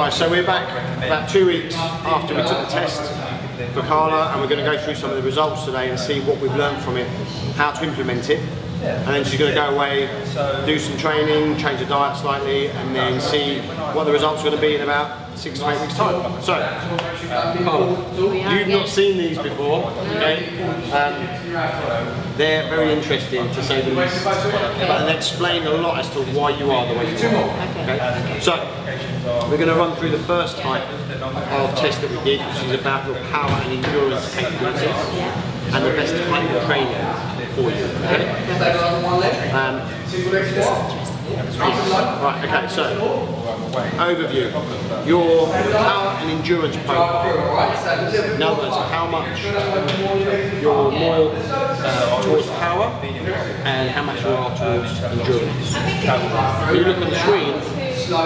guys, so we're back about 2 weeks after we took the test for Carla, and we're going to go through some of the results today and see what we've learned from it, how to implement it, and then she's going to go away, do some training, change the diet slightly, and then see what the results are going to be in about 6 to 8 weeks time. So, Carla, you've not seen these before, okay? They're very interesting to say the least, but they explain a lot as to why you are the way you are. Okay? So, we're going to run through the first type of test that we did, which is about your power and endurance capabilities and the best type of training for you. Right, okay, so overview. Your power and endurance profile. In other words, how much you're more towards power and how much you are towards endurance. When you look on the screen,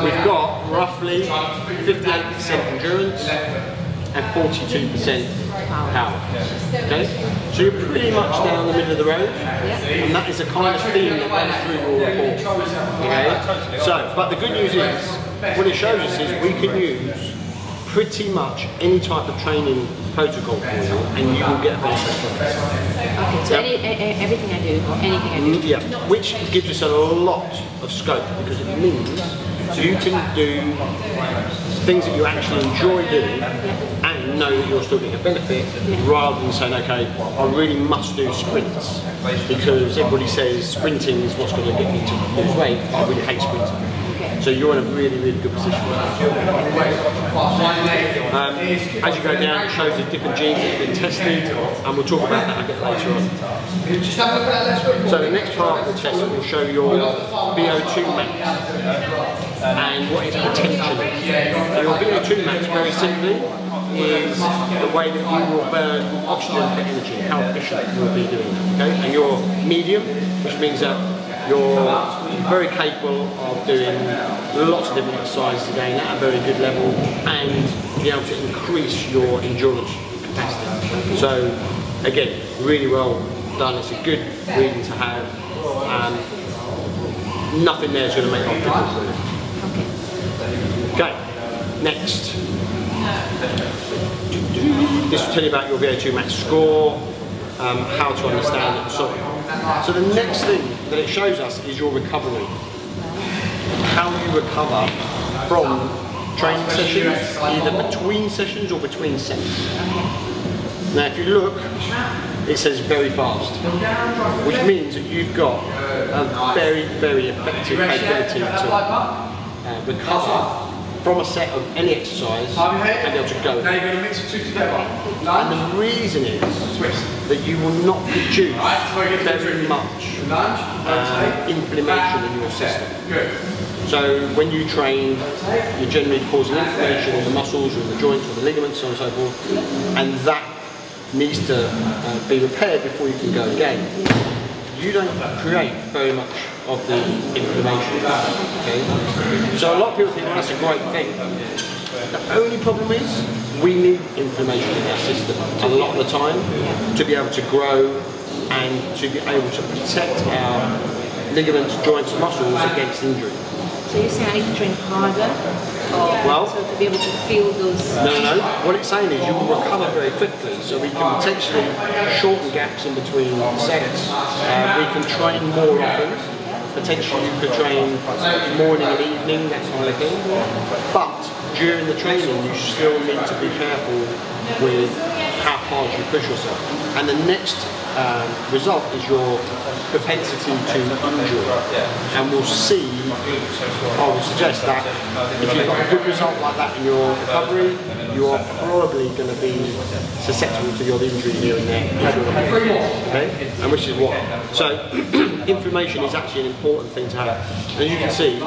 we've got roughly 58% endurance and 42% power. Okay? So you're pretty much down the middle of the road, and that is the kind of theme that runs through your report. Okay? So, but the good news is, what it shows us is we can use pretty much any type of training protocol for you, and you will get a benefit from it. Okay, so everything I do, or anything I do? Yeah, which gives us a lot of scope, because it means you can do things that you actually enjoy doing and know that you're still getting a benefit, rather than saying, okay, I really must do sprints because everybody says sprinting is what's going to get me to lose weight. I really hate sprinting. So you're in a really, really good position. As you go down, it shows the different genes that have been tested, and we'll talk about that a bit later on. So the next part of the test will show your VO2 max and what its potential is. Your VO2 max, very simply, is the way that you will burn oxygen for energy, how efficient you will be doing that. Okay? And your medium, which means that you're very capable of doing lots of different exercises again at a very good level, and be able to increase your endurance capacity. So again, really well done. It's a good reading to have. Nothing there is going to make a difference. Okay, next. This will tell you about your VO2 max score, how to understand it, and so on. So the next thing that it shows us is your recovery. How you recover from training sessions, either between sessions or between sets. Now if you look, it says very fast, which means that you've got a very, very effective capability to recover from a set of any exercise and be able to go. And the reason is that you will not produce very much inflammation in your system. So when you train, you're generally causing inflammation in the muscles or in the joints or the ligaments, so on and so forth, and that needs to be repaired before you can go again. You don't create very much of the inflammation. Okay? So a lot of people think, well, that's a great thing. The only problem is we need inflammation in our system a lot of the time to be able to grow and to be able to protect our ligaments, joints, muscles against injury. So you're saying I need to train harder? Well, so to be able to feel those... No. What it's saying is you will recover very quickly, so we can potentially shorten gaps in between sets. We can train more often. Potentially you could train morning and evening, that kind of thing. But during the training you still need to be careful with how hard you push yourself. And the next result is your propensity to injury. And we'll see, I would suggest that if you've got a good result like that in your recovery, you are probably going to be susceptible to your injury here and there. Okay? And which is what? So inflammation is actually an important thing to have. As you can see,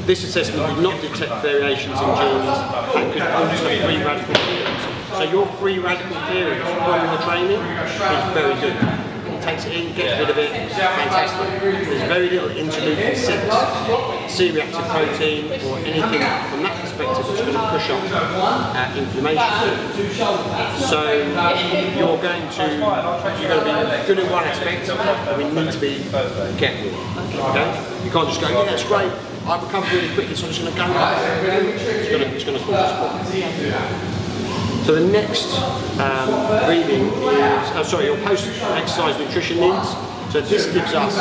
this assessment did not detect variations in genes that could alter free radical clearance. So your free radical clearance from the training is very good. Takes it in, gets rid of it, fantastic. There's very little interleukin 6, C-reactive protein, or anything from that perspective that's going to push up inflammation. So you're going to be good in one aspect, but we need to be careful. Okay? You can't just go, yeah, that's great, I recover really quickly, so I'm just going to go right there. It's going to cause a spot. So the next reading is, your post-exercise nutrition needs. So this gives us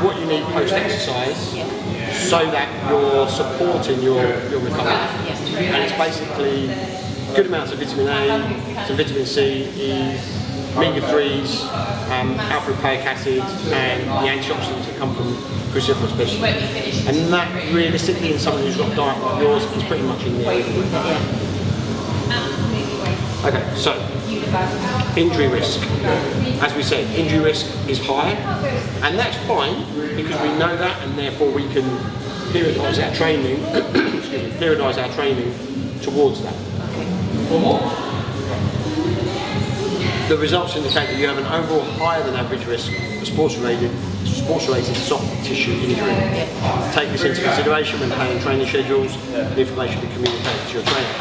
what you need post-exercise so that you're supporting your recovery. And it's basically good amounts of vitamin A, some vitamin C, E, omega-3s, alpha-lipoic acid, and the antioxidants that come from cruciferous vegetables. And that realistically, in someone who's got a diet like yours, is pretty much in there. Okay, so injury risk. As we said, injury risk is high, and that's fine because we know that, and therefore we can periodise our training. Periodise our training towards that. The results indicate that you have an overall higher than average risk of sports-related soft tissue injury. Take this into consideration when planning training schedules. The information be communicated to your trainer.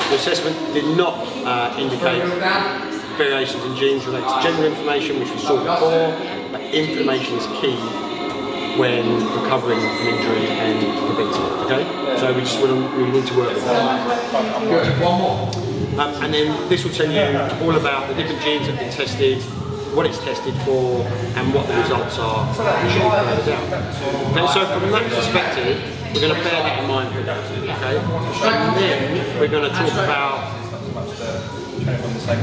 The assessment did not indicate variations in genes related to gender information, which we saw before, but inflammation is key when recovering an injury and preventing it. Okay, so we need to work with that. And then this will tell you all about the different genes that have been tested, what it's tested for, and what the results are. Okay, so from that perspective, we're going to bear that in mind for that. Okay, and then we're going to talk about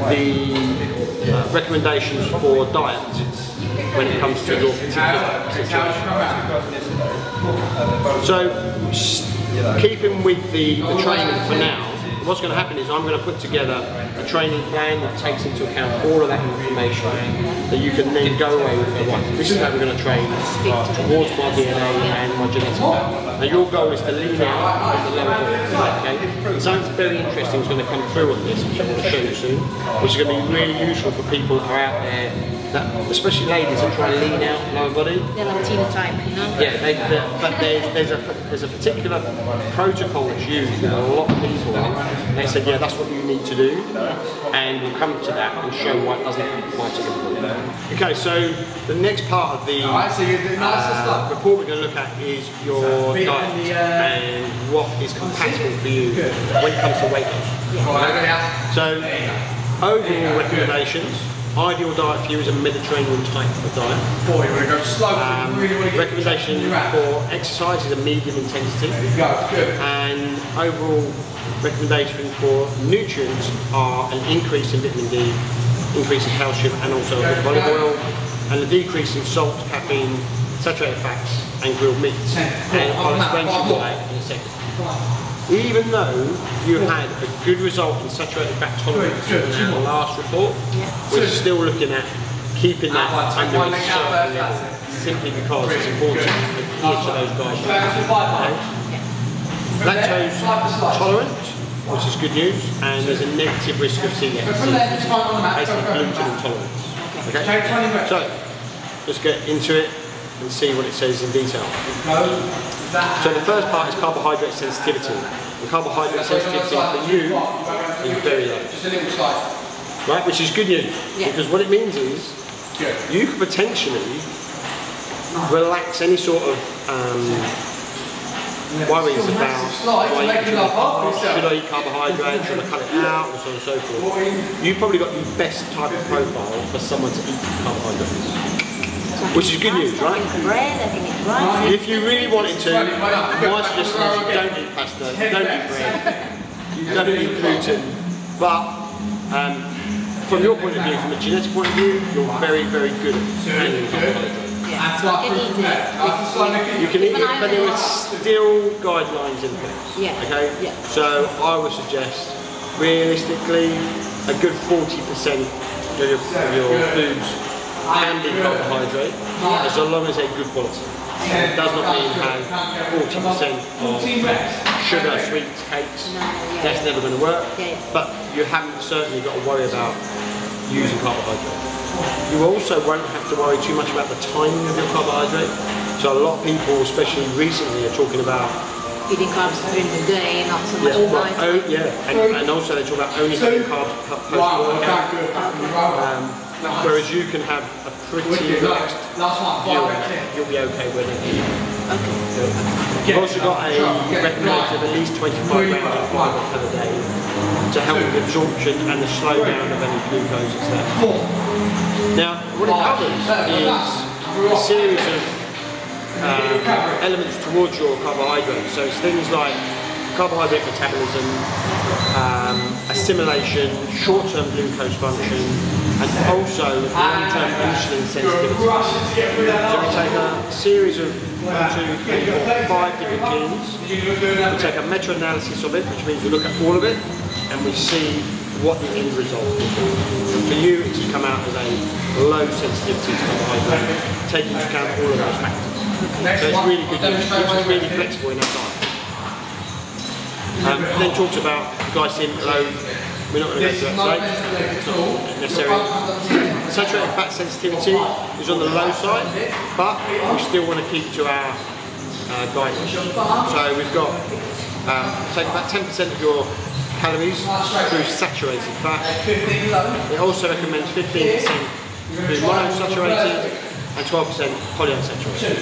the recommendations for diet when it comes to your particular situation. So, keeping with the training for now, what's going to happen is I'm going to put together a training plan that takes into account all of that information that you can then go away with. Right, this is how we're going to train towards my DNA and my genetics. Now your goal is to lean out at the lower body. Okay? Something very interesting is going to come through on this, which I'm going to show you soon, which is going to be really useful for people who are out there, especially ladies that try and lean out lower body. They're Latina type, you know? Yeah, but there's a particular protocol that's used with a lot of people. They said, yeah, that's what you need to do, and we'll come to that and show why it doesn't apply to everybody. Okay, so the next part of the report we're going to look at is your diet and what is compatible for you when it comes to weight loss. So, overall recommendations. Ideal diet for you is a Mediterranean type of diet. Recommendation for exercise is a medium intensity. And overall recommendation for nutrients are an increase in vitamin D, increase in calcium, and also a bit of olive oil, and a decrease in salt, caffeine, saturated fats, and grilled meats. And I'll explain to you why in a second. Even though you had a good result in saturated fat tolerance in our last report, we're still looking at keeping that under a certain level, simply because it's important to adhere to those guidelines. Okay? Lactose tolerant, which is good news, and there's a negative risk of celiac, basically gluten intolerance. Okay? So, let's get into it and see what it says in detail. So the first part is carbohydrate sensitivity. And carbohydrate sensitivity for you is very low. Right, which is good news. Because what it means is you could potentially relax any sort of worries about should I eat carbohydrates, should I cut it out, and so on and so forth. You've probably got the best type of profile for someone to eat carbohydrates. Which is good news, right? If you really wanted to, my suggestion is you don't eat pasta, you don't eat bread, you don't eat gluten, but from your point of view, from a genetic point of view, you're very, very good at handling carbohydrates. You can eat it, but there are still guidelines in place. Okay? So I would suggest, realistically, a good 40% of your foods can be carbohydrate, as long as they're good quality. It does not mean have 40% of sugar, sweets, cakes. That's never going to work. But you haven't certainly got to worry about using carbohydrate. You also won't have to worry too much about the timing of your carbohydrate. So a lot of people, especially recently, are talking about eating carbs during the day, not so much all night. And also they talk about only having carbs post-workout. whereas you can have a pretty relaxed view on it. You'll be okay with it. You've also got a recommendation of at least 25 grams of fibre per day to help with absorption and the slowdown of any glucose that's there. Now, what it covers is a series of elements towards your carbohydrates. So it's things like carbohydrate metabolism, assimilation, short-term glucose function, and also long-term insulin sensitivity. So we take a series of 1, 2, 3, 4, 5 different genes. We take a meta-analysis of it, which means we look at all of it and we see what the end result is. For you, it's to come out as a low sensitivity to carbohydrate, taking into account all of those factors. So it's really good news. It's really flexible in our diet. Then talks about glycemic load. We're not going to go through that today. It's not necessary. Saturated fat sensitivity is on the low side, but we still want to keep to our guidance. So we've got take about 10% of your calories through saturated fat. It also recommends 15% through monounsaturated and 12% polyunsaturated.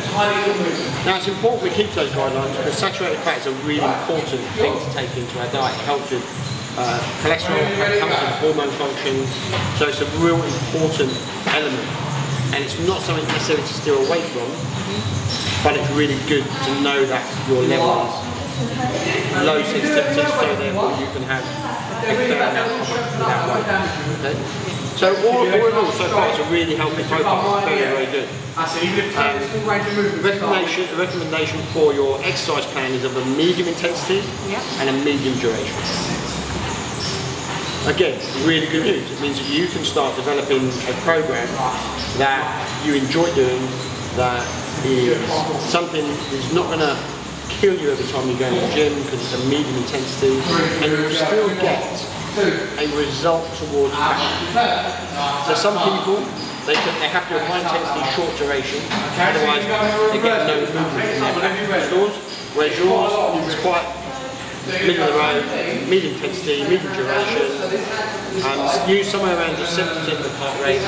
Now it's important we keep to those guidelines because saturated fat is a really important thing to take into our diet. It helps with cholesterol, it helps with hormone function, so it's a real important element. And it's not something necessarily to steer away from, but it's really good to know that your level is low sensitivity, so therefore you can have a fair amount without weight. Okay? So all in all, so far it's a really healthy profile, very, very good. Recommendation for your exercise plan is of a medium intensity and a medium duration. Again, really good news. It means that you can start developing a program that you enjoy doing, that is something that's not going to kill you every time you go to the gym because it's a medium intensity, and you'll still get a result towards passion. So some people, they have to have high intensity, short duration, otherwise they get no movement in their stores, whereas yours is quite middle of the road, medium intensity, medium duration, and use somewhere around just 7% of the heart rate.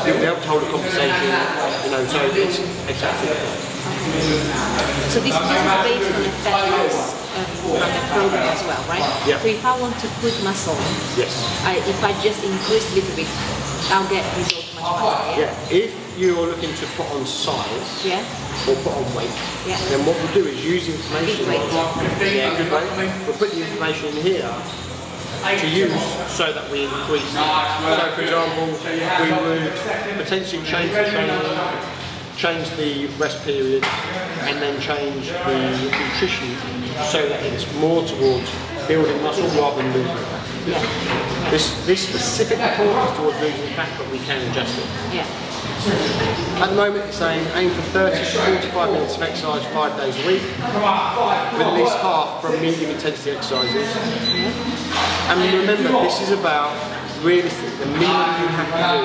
You'll be able to hold a conversation, you know, so it's exactly that. So this is based on a fat loss program as well, right? Yeah. So if I want to put muscle, yes. If I just increase a little bit, I'll get results much faster. Yeah. If you're looking to put on size or put on weight, then what we'll do is use information. Good weight. We'll put the information in here to use so that we increase. So for example, we would potentially change the training, change the rest period, and then change the nutrition so that it's more towards building muscle rather than losing fat. This specific report is towards losing fat, but we can adjust it. At the moment it's saying aim for 30 to 45 minutes of exercise 5 days a week, with at least half from medium intensity exercises. And remember, this is about realistically the minimum you have to do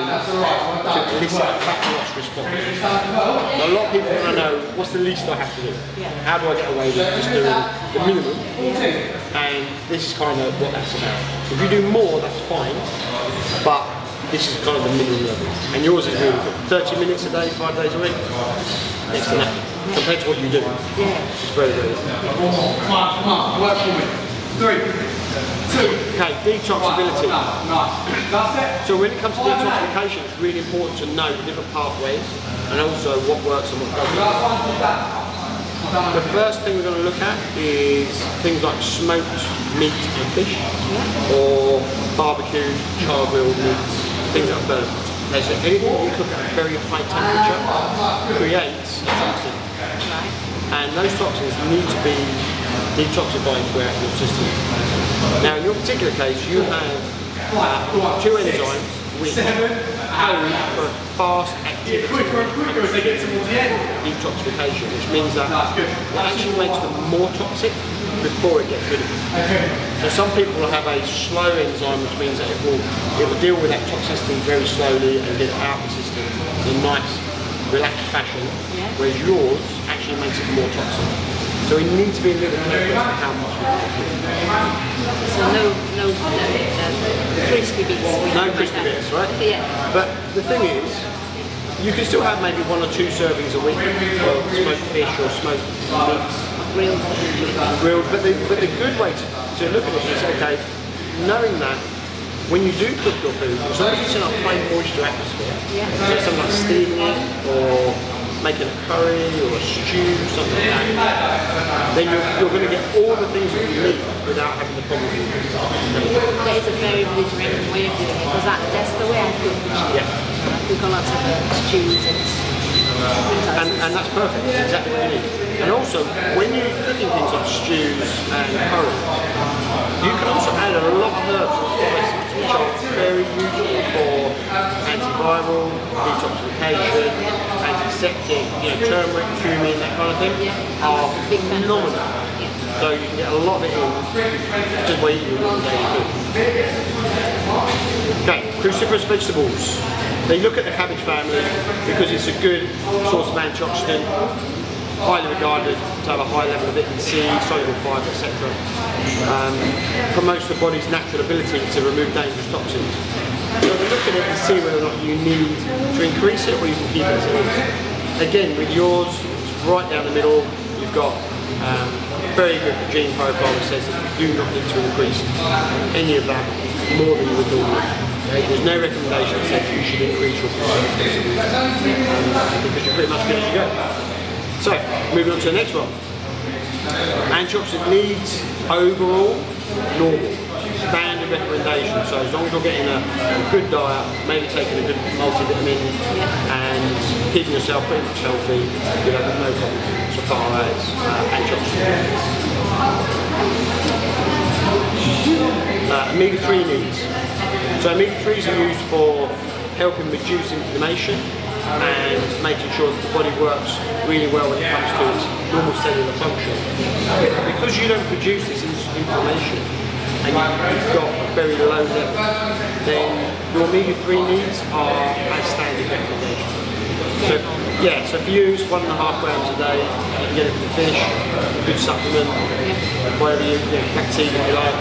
to elicit a fat loss response. Now, a lot of people want to know what's the least I have to do. How do I get away with just doing the minimum? And this is kind of what that's about. If you do more, that's fine, but this is kind of the minimum level. And yours is really good. 30 minutes a day, 5 days a week. Next to nothing compared to what you do. It's very, very good. Come on, work for me. 3, 2. Okay, detoxability. So when it comes to detoxification, it's really important to know the different pathways and also what works and what doesn't. The first thing we're going to look at is things like smoked meat and fish, or barbecued, char-grilled meats, things that are burnt. Okay, so anything you cook at a very high temperature creates a toxin. And those toxins need to be detoxified throughout your system. Now in your particular case, you have 2 enzymes which code for fast activity detoxification, which means that it actually makes them more toxic before it gets rid of it. So some people will have a slow enzyme, which means that it will deal with that toxicity very slowly and get it out of the system in a nice, relaxed fashion, whereas yours actually makes it more toxic. So we need to be a little bit careful as to how much we put. So no crispy bits. No crispy bits, right? Yeah. But the thing is, you can still have maybe 1 or 2 servings a week of smoked fish or smoked meats. Grilled. Grilled. But the good way to look at it is, okay, knowing that when you do cook your food, as long as it's in a high moisture atmosphere, so something like steaming it or making a curry or a stew, something like that, then you're going to get all the things that you need without having the problem. That is a very Mediterranean way of doing it, because that's the way I cook. Yeah. I cook a lot of stews and that's perfect. That's exactly what you need. And also, when you're cooking things like stews and curry, you can also add a lot of herbs and spices, which are very useful for antiviral, detoxification, antiseptic, turmeric, cumin, that kind of thing, are phenomenal. So you can get a lot of it in just by eating one day food. Okay, cruciferous vegetables. They look at the cabbage family because it's a good source of antioxidant, highly regarded to have a high level of vitamin C, soluble fibre, etc. Promotes the body's natural ability to remove dangerous toxins. So we look at it and see whether or not you need to increase it or you can keep it as it is. Again, with yours, it's right down the middle. You've got very good gene profile that says that you do not need to increase any of that more than you would normally. There's no recommendation that says you should increase your percentage because you're pretty much good as you go. So, moving on to the next one. Antioxidant needs overall normal. Standard recommendation. So as long as you're getting a good diet, maybe taking a good multivitamin and keeping yourself pretty much healthy, you'll have no problem so far as antioxidants. Omega-3 needs. So omega-3s are used for helping reduce inflammation and making sure that the body works really well when it comes to its normal cellular function. Because you don't produce this inflammation and you've got a very low level, then your omega-3 needs are as standard recommendation. So yeah, so if you use 1.5 grams a day, you can get it from fish, a good supplement, whatever flaxseed if you like,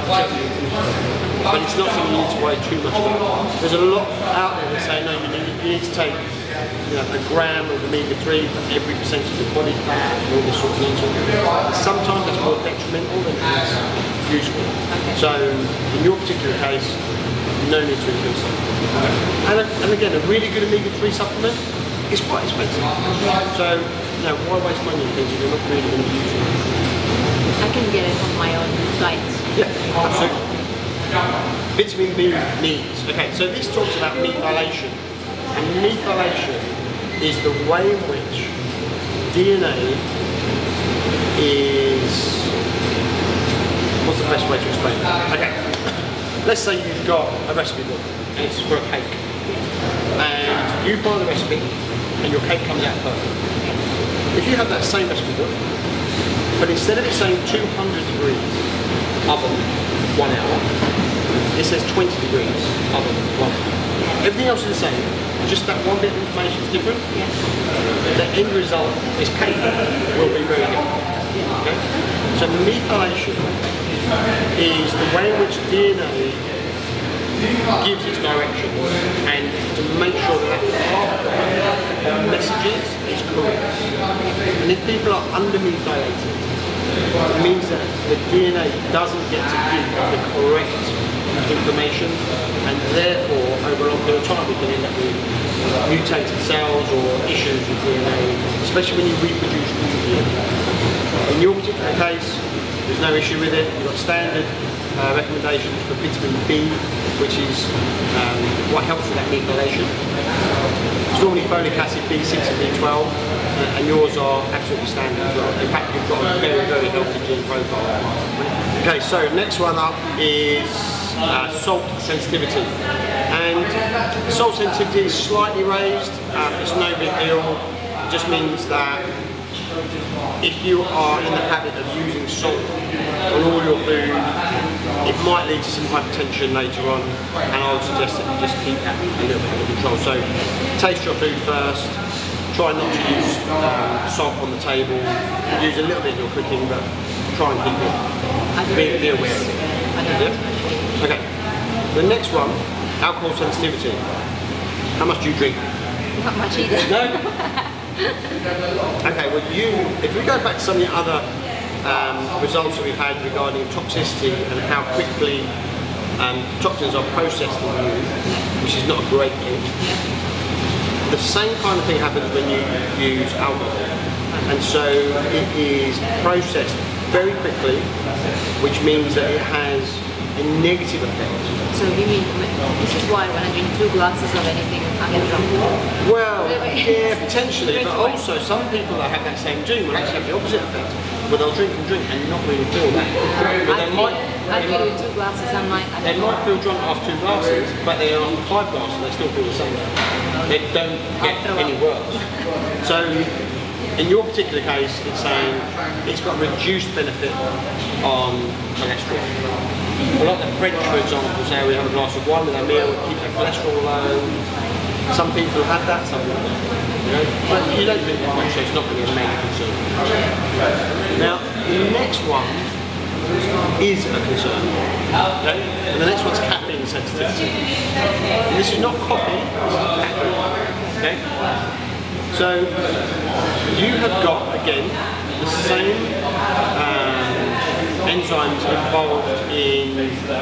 but it's not something you need to worry too much about. There's a lot out there that say no, you need to take a gram of omega-3 for every percentage of body fat and all this sort of things. Sometimes that's more detrimental than it's useful. So in your particular case, no need to increase that. And again, a really good omega-3 supplement is quite expensive. So why waste money on things if you're not really going to use it? I can get it on my own diet. Yeah, absolutely. Vitamin B needs. Okay, so this talks about methylation. And methylation is the way in which DNA is... What's the best way to explain that? Okay, let's say you've got a recipe book and it's for a cake. And you follow the recipe and your cake comes out perfect. If you have that same recipe book, but instead of it saying 200 degrees oven, 1 hour, it says 20 degrees oven, 1 hour. Everything else is the same, just that one bit of information is different. The end result, this cake, will be very different. Okay? So methylation is the way in which DNA gives its direction and to make sure that pathway of messages is correct. And if people are under-methylated, it means that the DNA doesn't get to give the correct information, and therefore over a long period of time we can end up with mutated cells or issues with DNA, especially when you reproduce new DNA. In your particular case, there's no issue with it. You've got standard recommendations for vitamin B, which is what helps with that methylation. It's normally folic acid, B6 and B12, and yours are absolutely standard as well. In fact, you've got a very, very healthy gene profile. Okay, so next one up is salt sensitivity. And salt sensitivity is slightly raised. It's no big deal. It just means that if you are in the habit of using salt on all your food, it might lead to some hypertension later on, and I would suggest that you just keep that a little bit under control. So taste your food first, try not to use salt on the table. Use a little bit in your cooking, but try and keep it. Be aware of it. Yeah? Okay. The next one, alcohol sensitivity. How much do you drink? Not much either. No? Okay, well if we go back to some of the other results that we've had regarding toxicity and how quickly toxins are processed in you, which is not a great thing. The same kind of thing happens when you use alcohol. And so it is processed very quickly, which means that it has a negative effect. So you mean, this is why when I drink 2 glasses of anything, I get drunk? Well, yeah, potentially, but also some people that have that same gene will actually have the opposite effect, where they'll drink and not really feel that. But I feel with 2 glasses, they might feel drunk after 2 glasses, but they are after 5 glasses, they still feel the same. They don't get any worse. So, in your particular case, it's saying it's got reduced benefit on cholesterol. A lot of the French, for example, say we have a glass of wine with our meal, it keeps our cholesterol low. Some people have that, some people don't. You know? But you don't drink that much, so it's not really a main concern. Now, the next one is a concern. Okay? And the next one's caffeine sensitivity. And this is not coffee, this is caffeine. Okay? So, you have got, again, the same enzymes involved in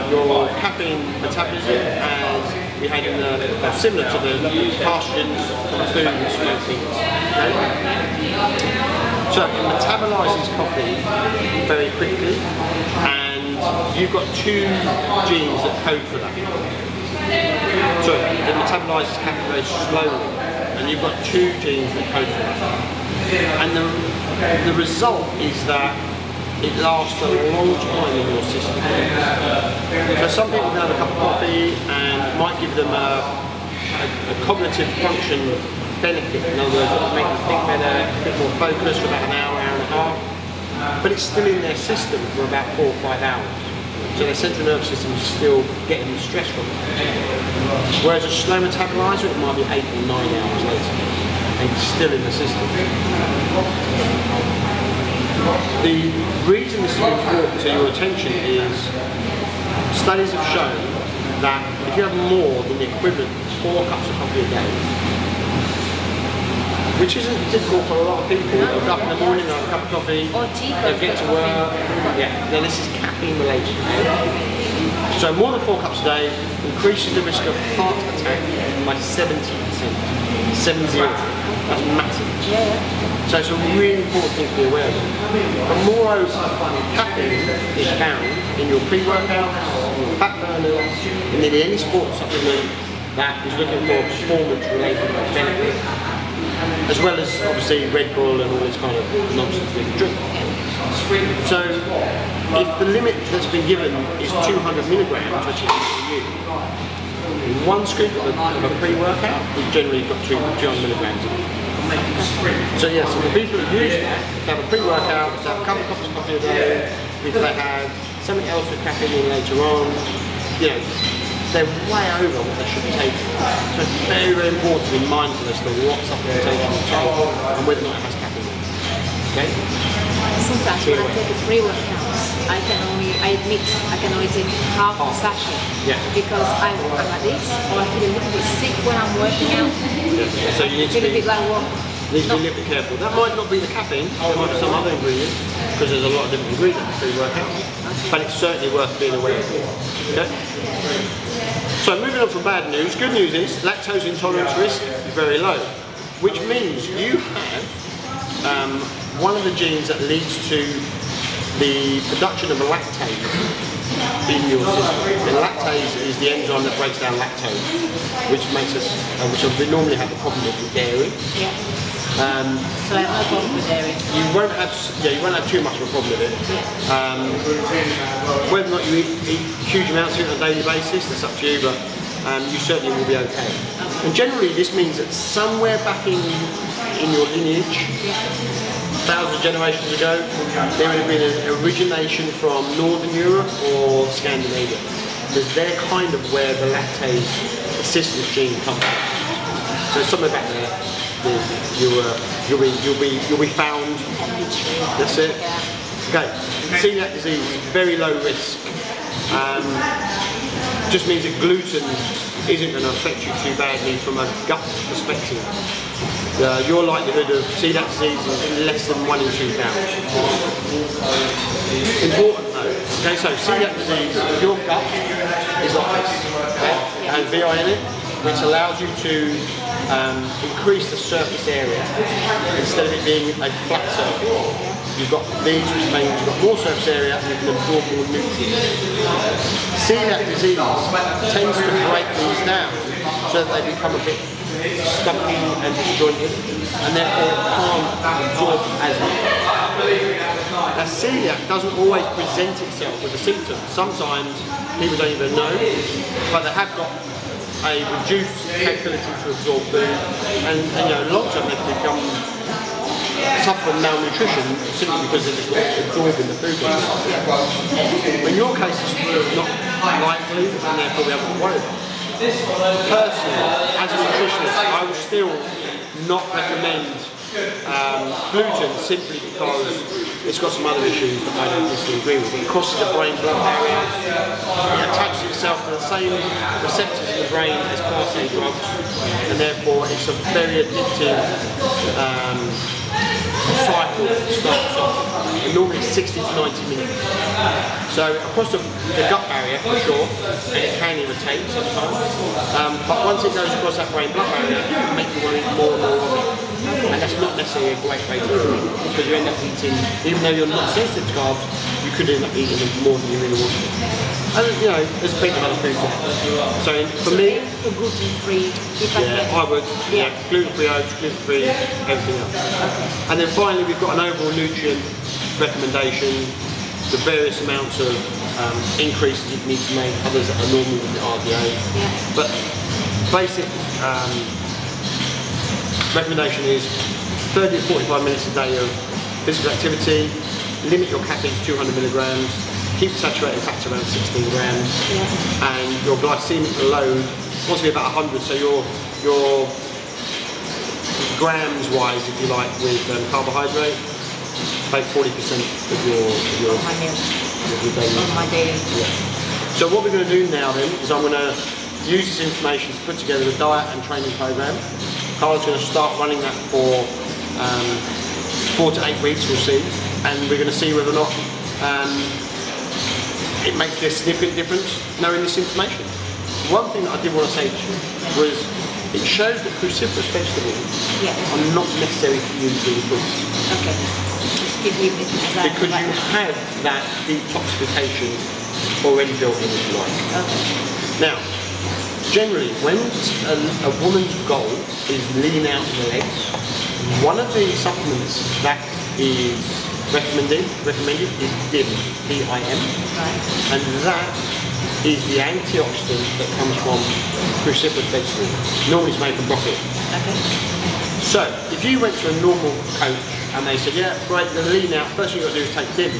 your caffeine metabolism as we had in the, similar to the carcinogens from food and smoking. Okay? So it metabilizes coffee very quickly, and you've got 2 genes that code for that. So it metabolizes caffeine very slowly, and you've got 2 genes that code for that. And the result is that it lasts a long time in your system. So some people can have a cup of coffee and it might give them a cognitive function benefit. In other words, it will make them think better, a bit more focused for about an hour, hour and a half. But it's still in their system for about 4 or 5 hours. So their central nervous system is still getting the stress from it. Whereas a slow metabolizer, it might be 8 or 9 hours later. And it's still in the system. The reason this is important to your attention is studies have shown that if you have more than the equivalent of 4 cups of coffee a day, which isn't difficult for a lot of people, they'll get up in the morning, they'll have a cup of coffee, they'll get to work, then this is caffeine related. So more than 4 cups a day increases the risk of heart attack by 70%. 70. That's massive. So it's a really important thing to be aware of. But moreover, caffeine is found in your pre-workouts, fat burners, in nearly any sports supplement that is looking for performance-related benefit, as well as obviously Red Bull and all this kind of nonsense we can drink. So if the limit that's been given is 200 milligrams, which is for you, one scoop of a pre-workout, we've generally got 200 milligrams in it. So yes, so the people who use that, they have a pre-workout, they have a couple of cups of coffee a day, if they have something else with caffeine in later on, you know, they're way over what they should be taking. So it's very, very important to be mindful as to what supplementation you take and whether or not it has caffeine in it. Okay? Sometimes when I take a pre-workout, I admit I can only take half a sachet because I'm at this, or I feel a little bit sick when I'm working out. So you need to feel a bit like what? You need to be a little bit careful. That might not be the caffeine, there might be some other ingredient, because there's a lot of different ingredients pre-workout, but it's certainly worth being aware of. Okay? So moving on from bad news, good news is lactose intolerance risk is very low, which means you have one of the genes that leads to the production of lactase in your system. And lactase is the enzyme that breaks down lactose, which makes us, which we normally have a problem with dairy. So I have no problem with dairy. You won't have too much of a problem with it. Whether or not you eat huge amounts of it on a daily basis, that's up to you, but you certainly will be okay. And generally this means that somewhere back in your lineage, thousands of generations ago, there would have been an origination from Northern Europe or Scandinavia, because they're kind of where the lactase assistance gene comes from. So somewhere back there. you'll be found. That's it. Okay, celiac disease is very low risk. Just means that gluten isn't going to affect you too badly from a gut perspective. Your likelihood of celiac disease is less than 1 in 2,000. Important though. Okay, so celiac disease, your gut is like this, okay? It has VI in it, which allows you to increase the surface area instead of it being a flat surface. You've got these, which means you've got more surface area and you can absorb more nutrients. Celiac disease tends to break these down so that they become a bit stumpy and disjointed, and therefore can't absorb as much. Now, celiac doesn't always present itself with a symptom. Sometimes people don't even know, but they have got a reduced capability to absorb food, and you know, long term they can become suffer from malnutrition simply because they're just not absorbing the food. In your case, it's not likely, and therefore we haven't worried about it. Personally, as a nutritionist, I would still not recommend gluten simply because it's got some other issues that I don't necessarily agree with. It crosses the brain-blood barrier, it attaches itself to the same receptors in the brain as Class A drugs, and therefore it's a very addictive cycle that starts off, and normally 60 to 90 minutes. So across the gut barrier for sure, and it can irritate sometimes, but once it goes across that brain-blood barrier, it can make you want to eat more and more of it. And that's not necessarily a great way to do it, because you end up eating, even though you're not sensitive to carbs, you could end up eating more than you really want to. And you know, there's plenty of other foods. So for me, gluten-free, I would. Yeah, gluten-free oats, gluten-free, everything else. Okay. And then finally, we've got an overall nutrient recommendation, the various amounts of increases you need to make, others that are normal with the RDA. Yeah. But basic recommendation is 30 to 45 minutes a day of physical activity, limit your caffeine to 200 milligrams, keep saturated fats around 16 grams, and your glycemic load wants to be about 100, so your grams wise, if you like, with carbohydrate, about 40% of your daily. Yeah. So what we're going to do now then is I'm going to use this information to put together a diet and training program. Carla's going to start running that for 4 to 8 weeks, we'll see, and we're going to see whether or not it makes a significant difference knowing this information. One thing that I did want to say to you was it shows that cruciferous vegetables are not necessary for you to do food. Okay. Because you have that detoxification already built in, if you like. Okay. Now, generally, when a woman's goal is lean out in the legs, one of the supplements that is recommended is DIM, D-I-M, right. And that is the antioxidant that comes from cruciferous vegetables. Normally it's made from broccoli. Okay. So, if you went to a normal coach and they said, yeah, great, the lean out, first thing you've got to do is take DIM,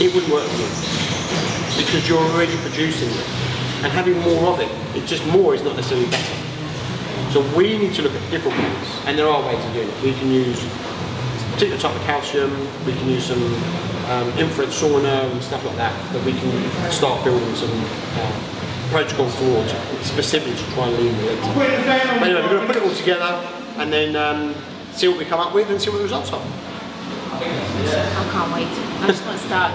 it wouldn't work for you because you're already producing it. And having more of it, just more is not necessarily better. So we need to look at different ways, and there are ways of doing it. We can use a particular type of calcium, we can use some infrared sauna and stuff like that, but we can start building some protocols towards specifically to try and lean the legs. But anyway, we're going to put it all together and then see what we come up with and see what the results are. I can't wait. I just want to start.